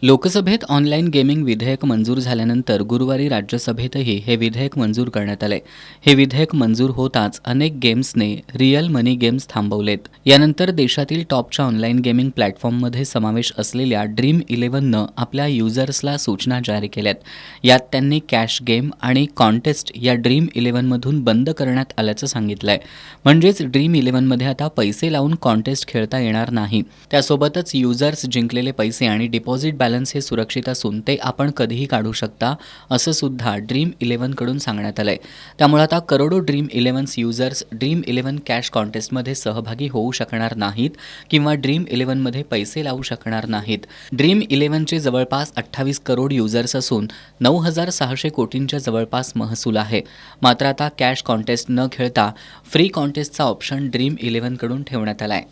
लोकसभेत online gaming विधेयक मंजूर झाल्यानंतर गुरुवारी राज्यसभेतही हे विधेयक मंजूर करण्यात आले. हे विधेयक मंजूर होताच अनेक गेम्सने रिअल मनी गेम्स थांबवलेत. यानंतर देशातील टॉपच्या ऑनलाईन गेमिंग प्लॅटफॉर्ममध्ये समावेश असलेल्या ड्रीम11नं आपल्या युजर्सला सूचना जारी केल्यात. यात त्यांनी कॅश गेम आणि कॉन्टेस्ट या ड्रीम11मधून बंद करण्यात आल्याचं सांगितलंय. म्हणजेच ड्रीम11मध्ये आता पैसे लावून कॉन्टेस्ट खेळता येणार नाही. त्यासोबतच युजर्स जिंकलेले पैसे आणि डिपॉझिट बॅलन्स हे सुरक्षित असून ते आपण कधीही काढू शकता असं सुद्धा ड्रीम11कडून सांगण्यात आलंय. त्यामुळे आता करोडो ड्रीम11 युजर्स ड्रीम11 कॅश कॉन्टेस्टमध्ये सहभागी होऊ शकणार नाहीत किंवा ड्रीम11मध्ये पैसे लावू शकणार नाहीत. ड्रीम11चे जवळपास 28 करोड युजर्स असून 9,600 कोटींच्या जवळपास महसूल आहे. मात्र आता कॅश कॉन्टेस्ट न खेळता फ्री कॉन्टेस्टचा ऑप्शन ड्रीम11कडून ठेवण्यात आलाय.